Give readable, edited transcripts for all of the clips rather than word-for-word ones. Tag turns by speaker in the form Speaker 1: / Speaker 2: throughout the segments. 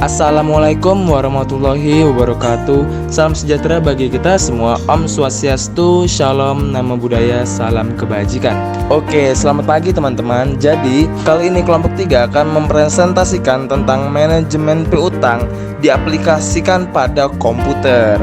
Speaker 1: Assalamualaikum warahmatullahi wabarakatuh. Salam sejahtera bagi kita semua. Om Swastiastu, Shalom, Namo Buddhaya, Salam Kebajikan. Oke, selamat pagi teman-teman. Jadi, kali ini kelompok 3 akan mempresentasikan tentang manajemen piutang diaplikasikan pada komputer.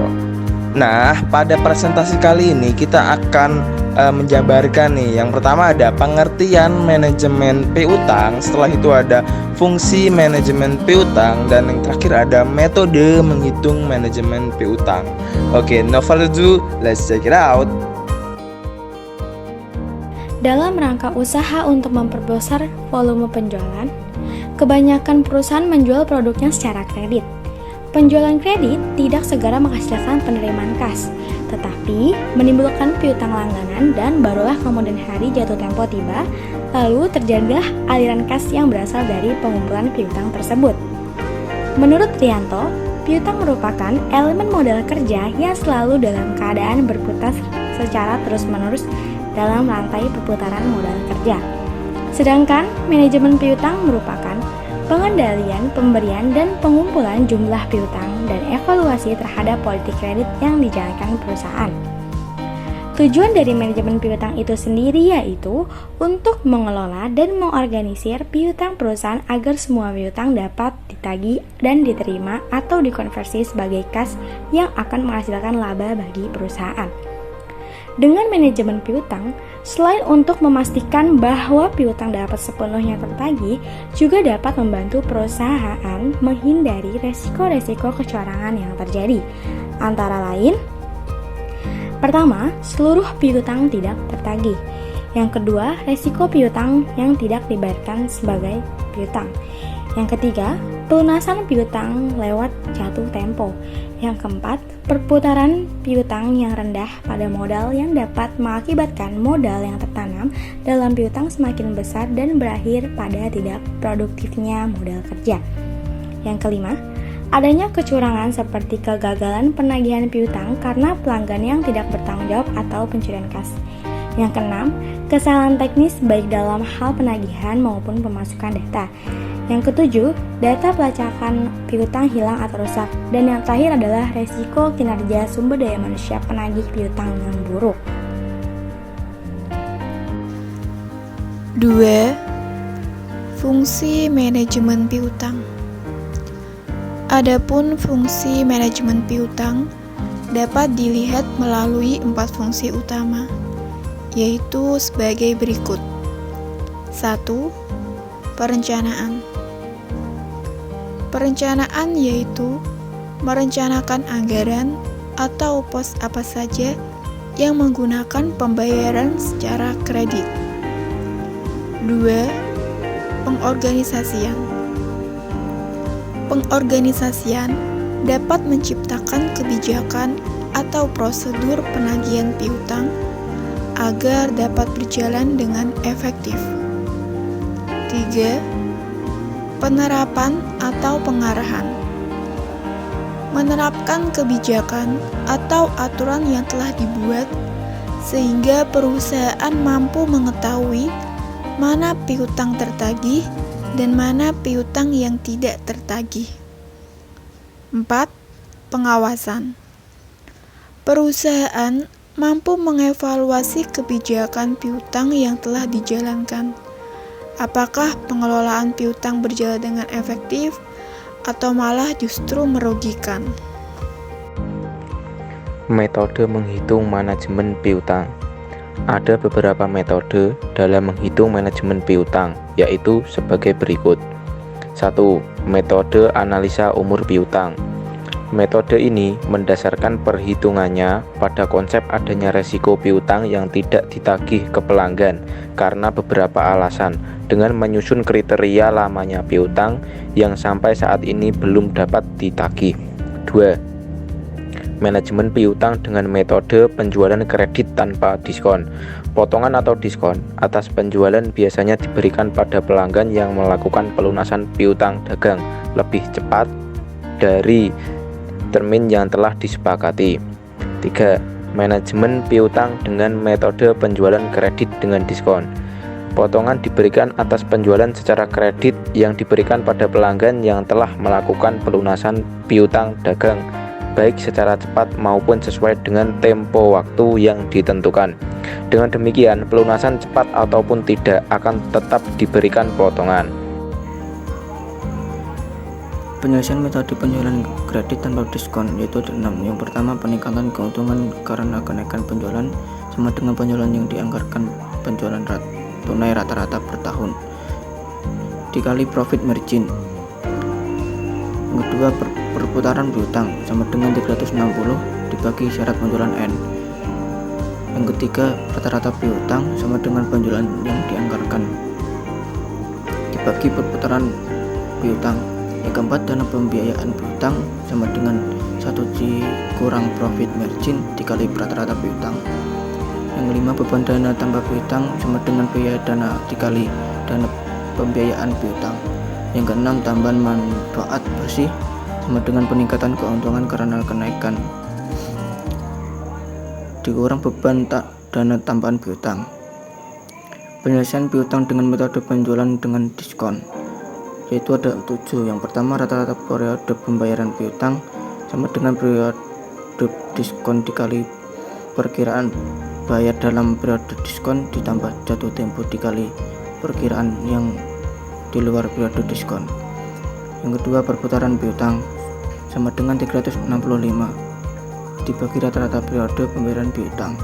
Speaker 1: Nah, pada presentasi kali ini kita akan menjabarkan nih. Yang pertama ada pengertian manajemen piutang, setelah itu ada fungsi manajemen piutang, dan yang terakhir ada metode menghitung manajemen piutang. Oke, no further ado, let's check it out.
Speaker 2: Dalam rangka usaha untuk memperbesar volume penjualan, kebanyakan perusahaan menjual produknya secara kredit. Penjualan kredit tidak segera menghasilkan penerimaan kas, tetapi menimbulkan piutang langganan dan barulah kemudian hari jatuh tempo tiba, lalu terjadilah aliran kas yang berasal dari pengumpulan piutang tersebut. Menurut Trianto, piutang merupakan elemen modal kerja yang selalu dalam keadaan berputar secara terus-menerus dalam rantai perputaran modal kerja. Sedangkan manajemen piutang merupakan pengendalian, pemberian, dan pengumpulan jumlah piutang dan evaluasi terhadap politik kredit yang dijalankan perusahaan. Tujuan dari manajemen piutang itu sendiri yaitu untuk mengelola dan mengorganisir piutang perusahaan agar semua piutang dapat ditagih dan diterima atau dikonversi sebagai kas yang akan menghasilkan laba bagi perusahaan. Dengan manajemen piutang, selain untuk memastikan bahwa piutang dapat sepenuhnya tertagih, juga dapat membantu perusahaan menghindari resiko-resiko kecurangan yang terjadi. Antara lain, pertama, seluruh piutang tidak tertagih. Yang kedua, resiko piutang yang tidak dibayarkan sebagai piutang. Yang ketiga, pelunasan piutang lewat jatuh tempo. Yang keempat, perputaran piutang yang rendah pada modal yang dapat mengakibatkan modal yang tertanam dalam piutang semakin besar dan berakhir pada tidak produktifnya modal kerja. Yang kelima, adanya kecurangan seperti kegagalan penagihan piutang karena pelanggan yang tidak bertanggung jawab atau pencurian kas. Yang keenam, kesalahan teknis baik dalam hal penagihan maupun pemasukan data. Yang ketujuh, data pelacakan piutang hilang atau rusak. Dan yang terakhir adalah resiko kinerja sumber daya manusia penagih piutang yang buruk.
Speaker 3: 2. Fungsi manajemen piutang. Adapun fungsi manajemen piutang dapat dilihat melalui 4 fungsi utama, yaitu sebagai berikut. 1. Perencanaan. Perencanaan yaitu merencanakan anggaran atau pos apa saja yang menggunakan pembayaran secara kredit. 2. Pengorganisasian. Pengorganisasian dapat menciptakan kebijakan atau prosedur penagihan piutang agar dapat berjalan dengan efektif. 3. Penerapan atau pengarahan. Menerapkan kebijakan atau aturan yang telah dibuat sehingga perusahaan mampu mengetahui mana piutang tertagih dan mana piutang yang tidak tertagih. 4. Pengawasan. Perusahaan mampu mengevaluasi kebijakan piutang yang telah dijalankan. Apakah pengelolaan piutang berjalan dengan efektif atau malah justru merugikan?
Speaker 4: Metode menghitung manajemen piutang. Ada beberapa metode dalam menghitung manajemen piutang, yaitu sebagai berikut. 1. Metode analisa umur piutang. Metode ini mendasarkan perhitungannya pada konsep adanya resiko piutang yang tidak ditagih ke pelanggan karena beberapa alasan, dengan menyusun kriteria lamanya piutang yang sampai saat ini belum dapat ditagih. 2. Manajemen piutang dengan metode penjualan kredit tanpa diskon. Potongan atau diskon atas penjualan biasanya diberikan pada pelanggan yang melakukan pelunasan piutang dagang lebih cepat dari termin yang telah disepakati. 3. Manajemen piutang dengan metode penjualan kredit dengan diskon. Potongan diberikan atas penjualan secara kredit yang diberikan pada pelanggan yang telah melakukan pelunasan piutang dagang, baik secara cepat maupun sesuai dengan tempo waktu yang ditentukan. Dengan demikian, pelunasan cepat ataupun tidak akan tetap diberikan potongan.
Speaker 5: Penyelesaian metode penjualan kredit tanpa diskon yaitu ada 6. Yang pertama, peningkatan keuntungan karena kenaikan penjualan sama dengan penjualan yang dianggarkan penjualan tunai rata-rata per tahun dikali profit margin. Yang kedua, perputaran piutang sama dengan 360 dibagi syarat penjualan N. Yang ketiga, rata-rata piutang sama dengan penjualan yang dianggarkan dibagi perputaran piutang. Yang keempat, dana pembiayaan piutang sama dengan 1 kurang profit margin dikali rata-rata piutang. Yang kelima, beban dana tambah piutang sama dengan biaya dana dikali dana pembiayaan piutang. Yang keenam, tambahan manfaat bersih sama dengan peningkatan keuntungan karena kenaikan dikurang beban dana tambahan piutang. Penyelesaian piutang dengan metode penjualan dengan diskon yaitu ada 7. Yang pertama, rata-rata periode pembayaran piutang sama dengan periode diskon dikali perkiraan bayar dalam periode diskon ditambah jatuh tempo dikali perkiraan yang di luar periode diskon. Yang kedua, perputaran piutang sama dengan 365 dibagi rata-rata periode pembayaran piutang.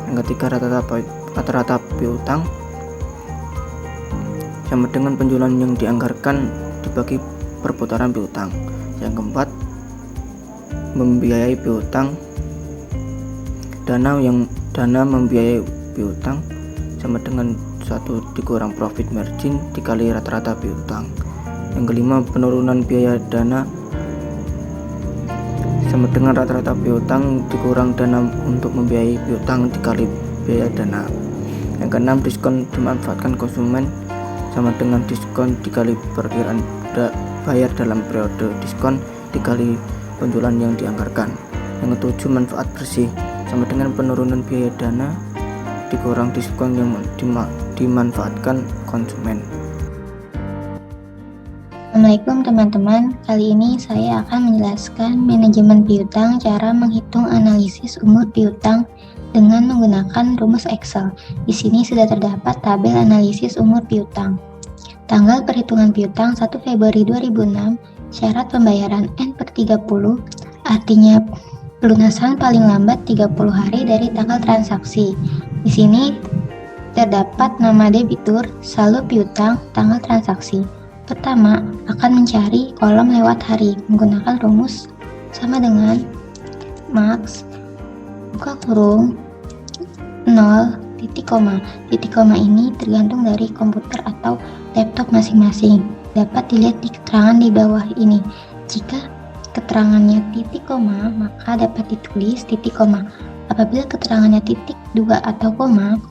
Speaker 5: Yang ketiga, rata-rata piutang sama dengan penjualan yang dianggarkan dibagi perputaran piutang. Yang keempat, membiayai piutang dana membiayai piutang sama dengan 1 dikurang profit margin dikali rata-rata piutang. Yang kelima, penurunan biaya dana sama dengan rata-rata piutang dikurang dana untuk membiayai piutang dikali biaya dana. Yang keenam, diskon dimanfaatkan konsumen sama dengan diskon dikali perkiraan bayar dalam periode diskon dikali penjualan yang dianggarkan. Yang ketujuh, manfaat bersih sama dengan penurunan biaya dana dikurang diskon yang dimanfaatkan konsumen.
Speaker 6: Assalamualaikum teman-teman, kali ini saya akan menjelaskan manajemen piutang, cara menghitung analisis umur piutang dengan menggunakan rumus Excel. Di sini sudah terdapat tabel analisis umur piutang. Tanggal perhitungan piutang 1 Februari 2006, syarat pembayaran N/30, artinya pelunasan paling lambat 30 hari dari tanggal transaksi. Di sini terdapat nama debitur, saldo piutang, tanggal transaksi. Pertama, akan mencari kolom lewat hari menggunakan rumus sama dengan max buka kurung 0 titik koma. Titik koma ini tergantung dari komputer atau laptop masing-masing. Dapat dilihat di keterangan di bawah ini. Jika keterangannya titik koma, maka dapat ditulis titik koma. Apabila keterangannya titik 2 atau koma,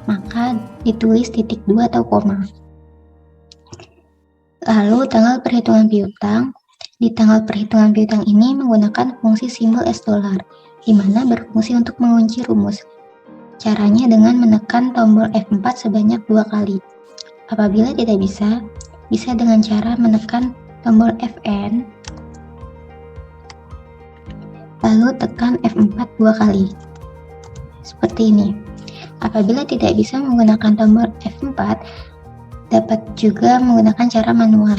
Speaker 6: maka ditulis titik 2 atau koma. Lalu tanggal perhitungan piutang. Di tanggal perhitungan piutang ini menggunakan fungsi simbol $, di mana berfungsi untuk mengunci rumus. Caranya dengan menekan tombol F4 sebanyak 2 kali. Apabila tidak bisa dengan cara menekan tombol Fn, lalu tekan F4 2 kali. Seperti ini. Apabila tidak bisa menggunakan tombol F4, dapat juga menggunakan cara manual.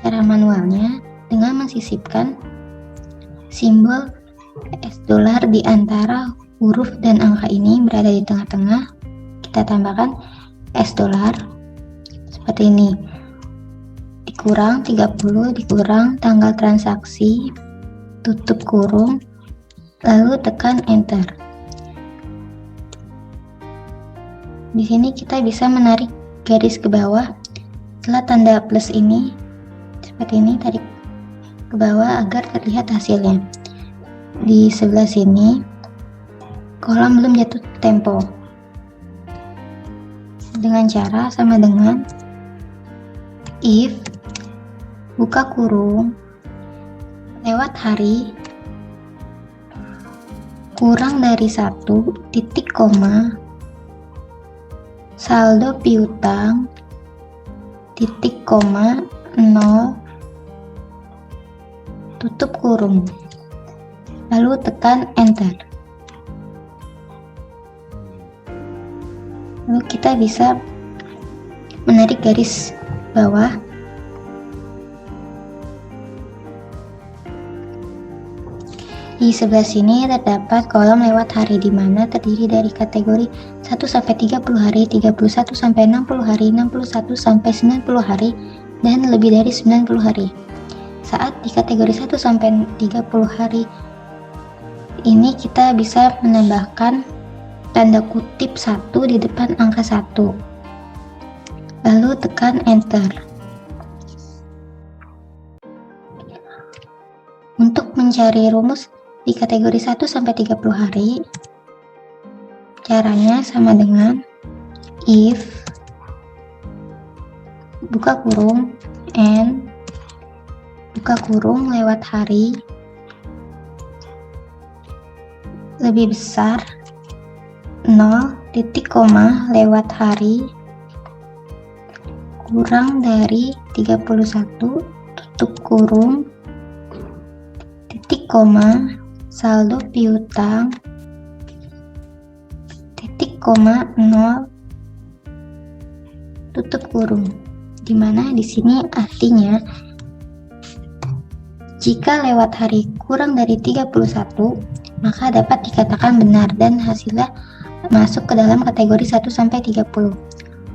Speaker 6: Cara manualnya dengan mensisipkan simbol $, di antara huruf dan angka ini berada di tengah-tengah. Kita tambahkan $, seperti ini. Dikurang 30, dikurang tanggal transaksi, tutup kurung, lalu tekan enter. Di sini kita bisa menarik garis ke bawah setelah tanda plus ini, seperti ini, tarik ke bawah agar terlihat hasilnya. Di sebelah sini kolom belum jatuh tempo, dengan cara sama dengan if buka kurung lewat hari kurang dari 1 titik koma saldo piutang titik koma 0 tutup kurung, lalu tekan enter. Lalu kita bisa menarik garis bawah. Di sebelah sini terdapat kolom lewat hari di mana terdiri dari kategori 1 sampai 30 hari, 31 sampai 60 hari, 61 sampai 90 hari, dan lebih dari 90 hari. Saat di kategori 1 sampai 30 hari ini kita bisa menambahkan tanda kutip 1 di depan angka 1. Lalu tekan enter. Untuk mencari rumus di kategori 1 sampai 30 hari, caranya sama dengan if buka kurung n buka kurung lewat hari lebih besar 0 titik koma lewat hari kurang dari 31 tutup kurung titik koma saldo piutang titik koma 0 tutup kurung, dimana di sini artinya jika lewat hari kurang dari 31 maka dapat dikatakan benar dan hasilnya masuk ke dalam kategori 1 sampai 30.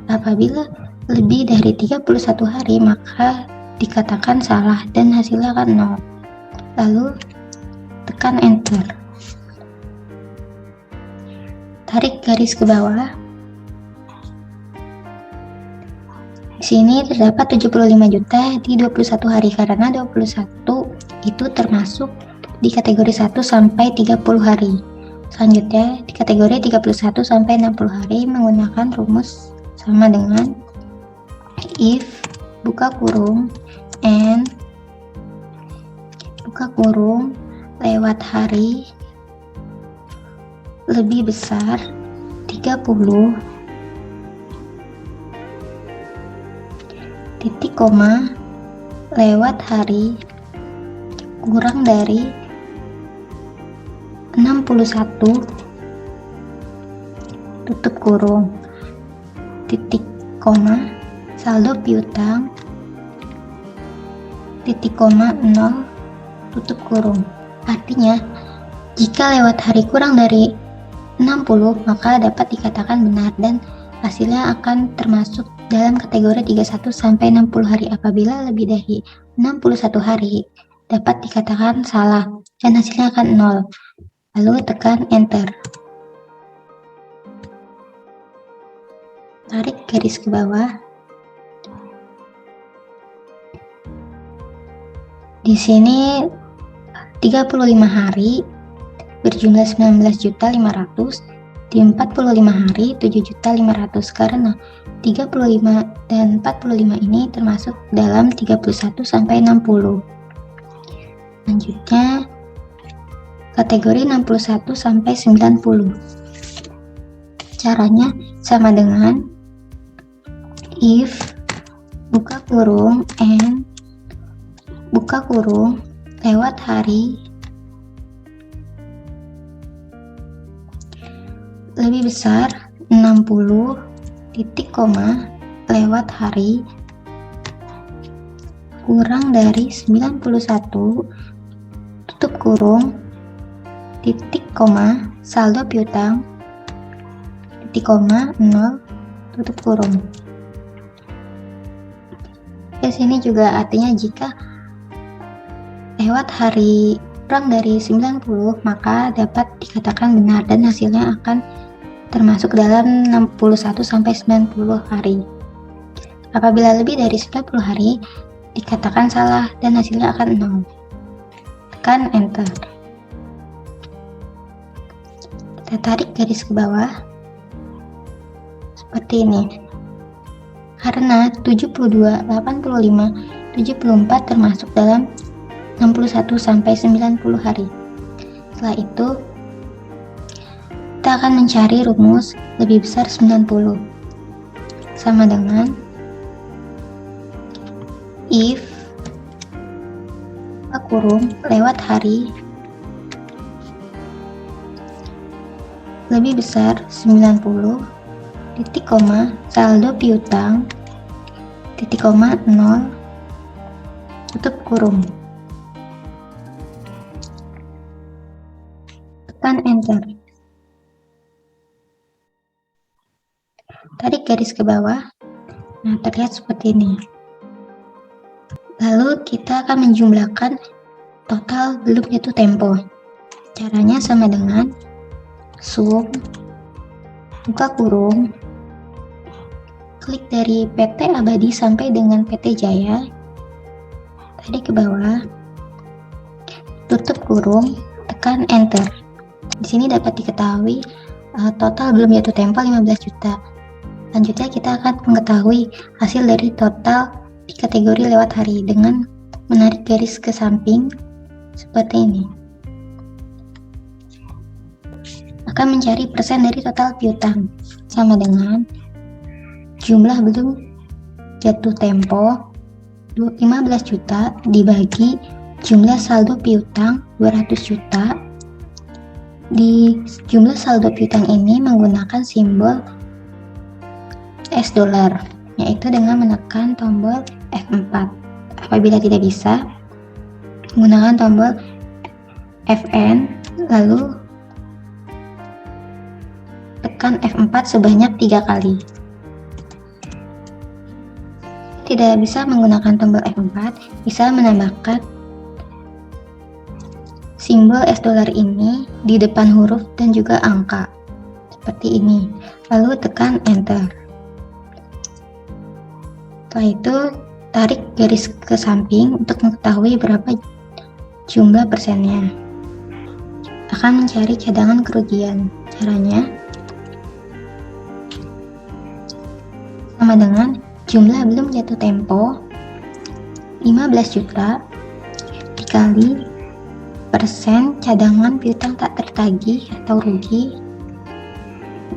Speaker 6: Apabila lebih dari 31 hari maka dikatakan salah dan hasilnya akan 0. Lalu tekan enter. Tarik garis ke bawah. Di sini terdapat 75 juta di 21 hari karena 21 itu termasuk di kategori 1 sampai 30 hari. Selanjutnya di kategori 31 sampai 60 hari menggunakan rumus sama dengan if buka kurung n buka kurung lewat hari lebih besar 30 titik koma lewat hari kurang dari 61 tutup kurung titik koma saldo piutang titik koma 0 tutup kurung. Artinya jika lewat hari kurang dari 60 maka dapat dikatakan benar dan hasilnya akan termasuk dalam kategori 31 sampai 60 hari. Apabila lebih dari 61 hari dapat dikatakan salah dan hasilnya akan 0. Lalu tekan enter. Tarik garis ke bawah. Di sini 35 hari berjumlah 19.500, di 45 hari 7.500 karena 35 dan 45 ini termasuk dalam 31 sampai 60. Selanjutnya kategori 61 sampai 90. Caranya sama dengan if buka kurung n buka kurung lewat hari lebih besar 60 titik koma lewat hari kurang dari 91 tutup kurung titik koma saldo piutang titik koma 0 tutup kurung. Di sini juga artinya jika lewat hari kurang dari 90 maka dapat dikatakan benar dan hasilnya akan termasuk dalam 61 sampai 90 hari. Apabila lebih dari 90 hari dikatakan salah dan hasilnya akan 0. Tekan enter. Kita tarik garis ke bawah seperti ini. Karena 72, 85, 74 termasuk dalam 61 sampai 90 hari. Setelah itu kita akan mencari rumus lebih besar 90. sama dengan if buka kurung lewat hari lebih besar 90 titik koma saldo piutang titik koma 0 tutup kurung. Tekan enter. Tarik garis ke bawah. Nah, terlihat seperti ini. Lalu kita akan menjumlahkan total belum jatuh tempo. Caranya sama dengan sum buka kurung klik dari PT Abadi sampai dengan PT Jaya, tarik ke bawah, tutup kurung, tekan enter. Di sini dapat diketahui total belum jatuh tempo 15 juta. Selanjutnya kita akan mengetahui hasil dari total di kategori lewat hari dengan menarik garis ke samping seperti ini. Akan mencari persen dari total piutang sama dengan jumlah belum jatuh tempo 15 juta dibagi jumlah saldo piutang 200 juta. Di jumlah saldo piutang ini menggunakan simbol $, yaitu dengan menekan tombol F4. Apabila tidak bisa, menggunakan tombol Fn, lalu tekan F4 sebanyak 3 kali. Tidak bisa menggunakan tombol F4, bisa menambahkan simbol $, ini di depan huruf dan juga angka seperti ini, lalu tekan enter. Setelah itu tarik garis ke samping untuk mengetahui berapa jumlah persennya. Akan mencari cadangan kerugian. Caranya sama dengan jumlah belum jatuh tempo 15 juta dikali persen cadangan piutang tak tertagih atau rugi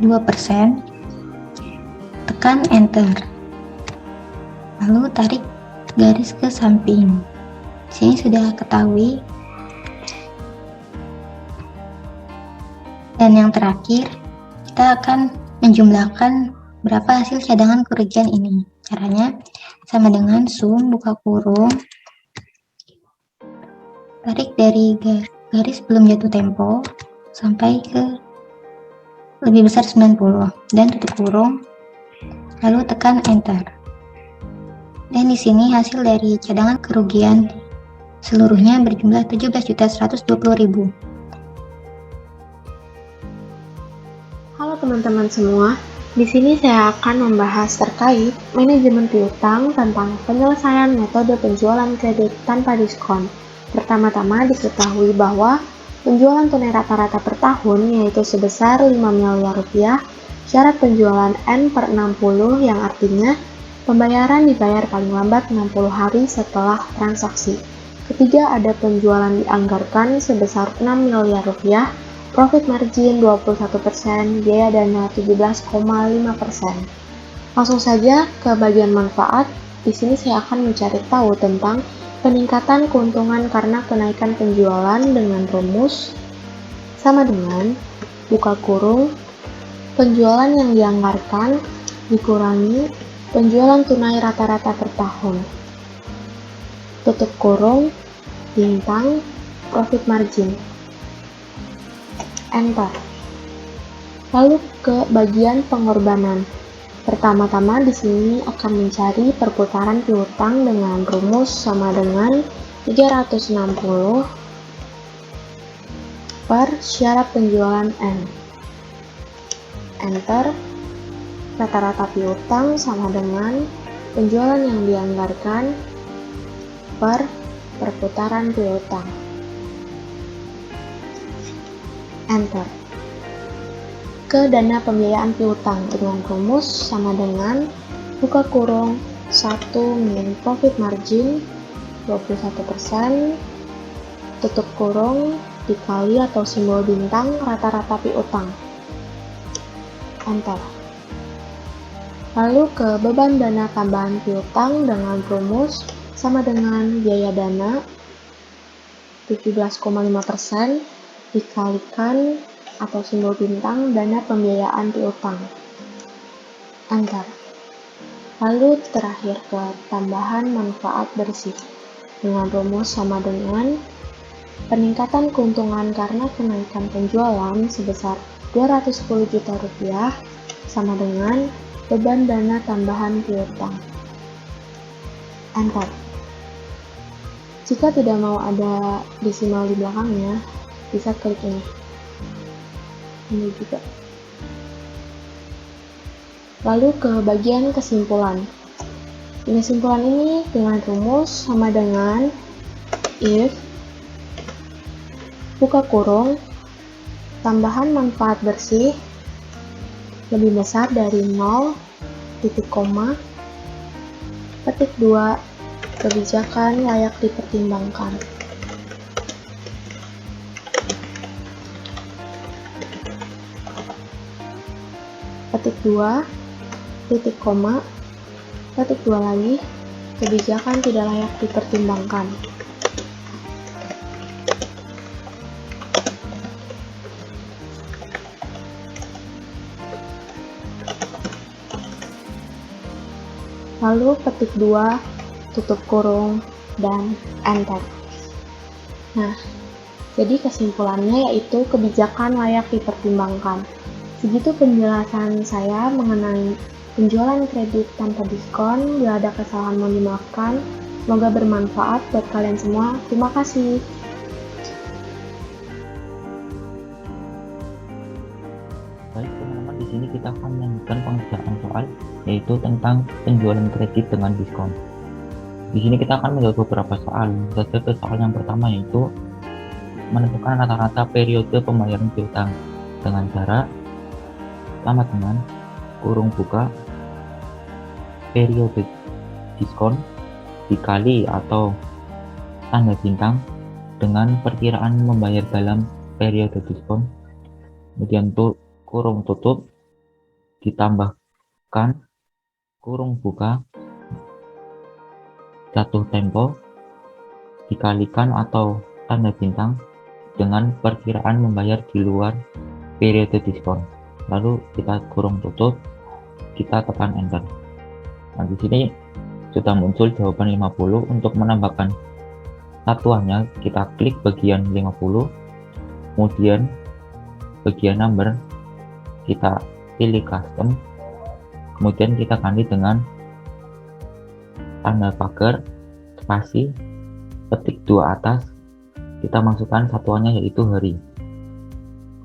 Speaker 6: 2%, tekan enter. Lalu tarik garis ke samping. Sini sudah ketahui. Dan yang terakhir, kita akan menjumlahkan berapa hasil cadangan kerugian ini. Caranya sama dengan sum buka kurung, tarik dari garis belum jatuh tempo sampai ke lebih besar 90 dan tutup kurung, lalu tekan enter. Dan di sini hasil dari cadangan kerugian seluruhnya berjumlah 17.120.000.
Speaker 7: Halo teman-teman semua, di sini saya akan membahas terkait manajemen piutang tentang penyelesaian metode penjualan kredit tanpa diskon. Pertama-tama diketahui bahwa penjualan tunai rata-rata per tahun yaitu sebesar 5 miliar rupiah, syarat penjualan N/60 yang artinya pembayaran dibayar paling lambat 60 hari setelah transaksi. Ketiga, ada penjualan dianggarkan sebesar 6 miliar rupiah, profit margin 21%, biaya dana 17,5%. Langsung saja ke bagian manfaat. Di sini saya akan mencari tahu tentang peningkatan keuntungan karena kenaikan penjualan dengan rumus sama dengan buka kurung penjualan yang dianggarkan dikurangi penjualan tunai rata-rata per tahun, tutup kurung, bintang, profit margin, enter. Lalu ke bagian pengorbanan. Pertama-tama di sini akan mencari perputaran piutang dengan rumus sama dengan 360 per syarat penjualan N. Enter. Rata-rata piutang sama dengan penjualan yang dianggarkan per perputaran piutang. Enter. Ke dana pembiayaan piutang dengan rumus sama dengan buka kurung 1 min profit margin 21%, tutup kurung dikali atau simbol bintang rata-rata piutang. Enter. Lalu ke beban dana tambahan piutang dengan rumus sama dengan biaya dana 17,5% dikalikan atau simbol bintang dana pembiayaan piutang. Enter. Lalu terakhir ke tambahan manfaat bersih dengan rumus sama dengan peningkatan keuntungan karena kenaikan penjualan sebesar 210 juta rupiah sama dengan beban dana tambahan piutang. Enter. Jika tidak mau ada desimal di belakangnya, bisa klik ini. Ini juga. Lalu ke bagian kesimpulan. Kesimpulan ini dengan rumus sama dengan if buka kurung tambahan manfaat bersih lebih besar dari 0, titik koma, petik 2, kebijakan layak dipertimbangkan. Petik 2, titik koma, petik 2 lagi, kebijakan tidak layak dipertimbangkan. Lalu petik 2, tutup kurung, dan enter. Nah, jadi kesimpulannya yaitu kebijakan layak dipertimbangkan. Segitu penjelasan saya mengenai penjualan kredit tanpa diskon. Bila ada kesalahan mohon dimaafkan. Semoga bermanfaat buat kalian semua. Terima kasih.
Speaker 8: Baik teman-teman, di sini kita akan melanjutkan pengerjaan soal yaitu tentang penjualan kredit dengan diskon. Di sini kita akan menjawab beberapa soal. Saja ke soal yang pertama yaitu menentukan rata-rata periode pembayaran piutang dengan cara sama dengan kurung buka periode diskon dikali atau tanda bintang dengan perkiraan membayar dalam periode diskon, kemudian kurung tutup ditambahkan kurung buka jatuh tempo dikalikan atau tanda bintang dengan perkiraan membayar di luar periode diskon. Lalu kita kurung tutup, kita tekan enter. Nah, di sini sudah muncul jawaban 50. Untuk menambahkan satuannya, kita klik bagian 50, kemudian bagian number, kita pilih custom, kemudian kita ganti dengan tanda pagar, spasi, petik 2 atas, kita masukkan satuannya yaitu hari,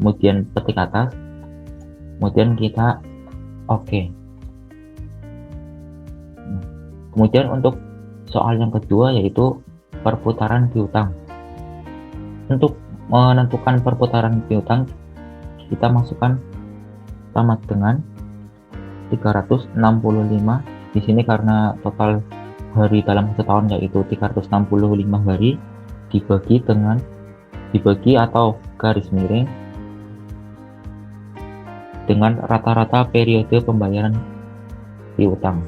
Speaker 8: kemudian petik atas, kemudian kita oke. Kemudian untuk soal yang kedua yaitu perputaran piutang. Untuk menentukan perputaran piutang, kita masukkan sama dengan 365. Di sini karena total hari dalam setahun yaitu 365 hari dibagi atau garis miring dengan rata-rata periode pembayaran piutang.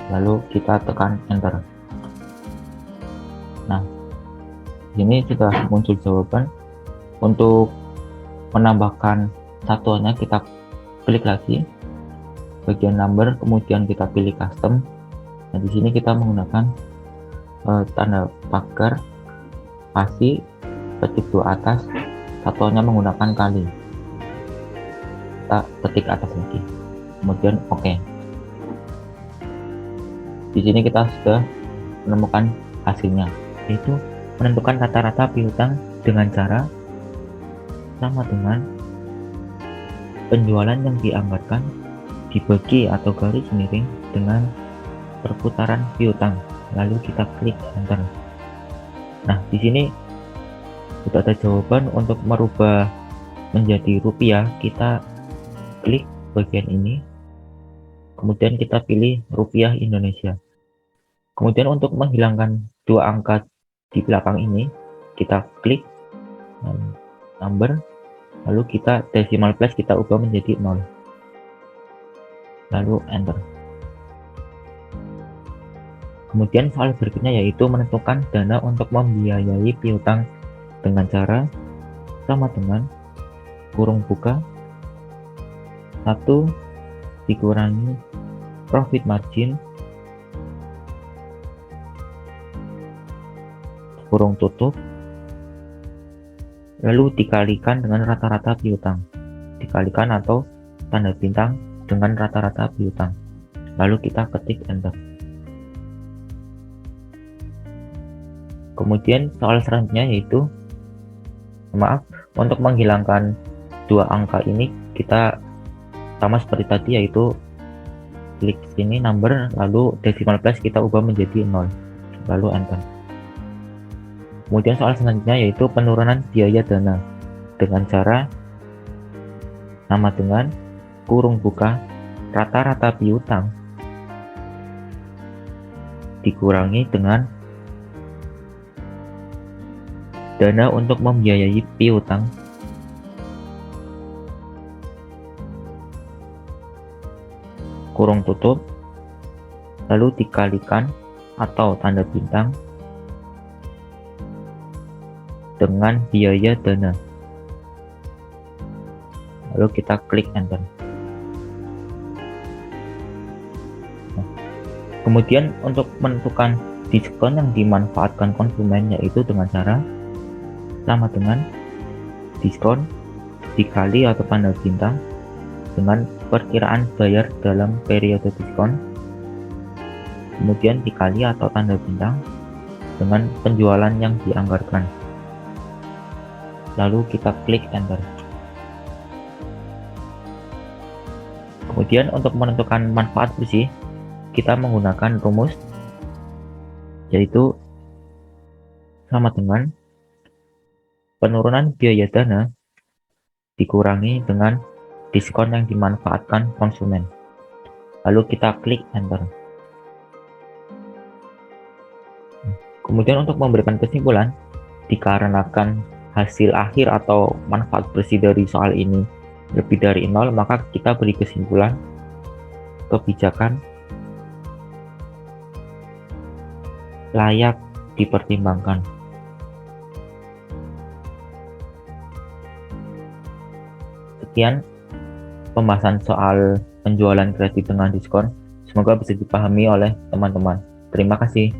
Speaker 8: Lalu kita tekan enter. Nah, ini sudah muncul jawaban. Untuk menambahkan satuannya, kita klik lagi bagian number, kemudian kita pilih custom. Nah, di sini kita menggunakan tanda pagar, spasi, petik 2 atas, satuannya menggunakan kali. Kita ketik atas lagi, kemudian oke. Di sini kita sudah menemukan hasilnya, yaitu menentukan rata-rata piutang dengan cara sama dengan penjualan yang dianggarkan dibagi atau garis miring dengan perputaran piutang. Lalu kita klik enter. Nah, di sini sudah ada jawaban. Untuk merubah menjadi rupiah, kita klik bagian ini, kemudian kita pilih rupiah Indonesia. Kemudian untuk menghilangkan dua angka di belakang ini, kita klik number, lalu kita decimal place kita ubah menjadi 0. lalu enter. Kemudian soal berikutnya yaitu menentukan dana untuk membiayai piutang dengan cara sama dengan kurung buka 1 dikurangi profit margin kurung tutup lalu dikalikan dengan rata-rata piutang, dikalikan atau tanda bintang dengan rata-rata piutang, lalu kita ketik enter. Kemudian soal selanjutnya yaitu untuk menghilangkan dua angka ini kita sama seperti tadi, yaitu klik sini number lalu decimal place kita ubah menjadi 0 lalu enter. Kemudian soal selanjutnya yaitu penurunan biaya dana dengan cara sama dengan kurung buka rata-rata piutang dikurangi dengan dana untuk membiayai piutang kurung tutup lalu dikalikan atau tanda bintang dengan biaya dana, lalu kita klik enter. Kemudian untuk menentukan diskon yang dimanfaatkan konsumen yaitu dengan cara sama dengan diskon dikali atau tanda bintang dengan perkiraan bayar dalam periode diskon, kemudian dikali atau tanda bintang dengan penjualan yang dianggarkan, lalu kita klik enter. Kemudian untuk menentukan manfaat bersih kita menggunakan rumus yaitu sama dengan penurunan biaya dana dikurangi dengan diskon yang dimanfaatkan konsumen, lalu kita klik enter. Kemudian untuk memberikan kesimpulan, dikarenakan hasil akhir atau manfaat bersih dari soal ini lebih dari 0, maka kita beri kesimpulan kebijakan layak dipertimbangkan. Sekian pembahasan soal penjualan kredit dengan diskon. Semoga bisa dipahami oleh teman-teman. Terima kasih.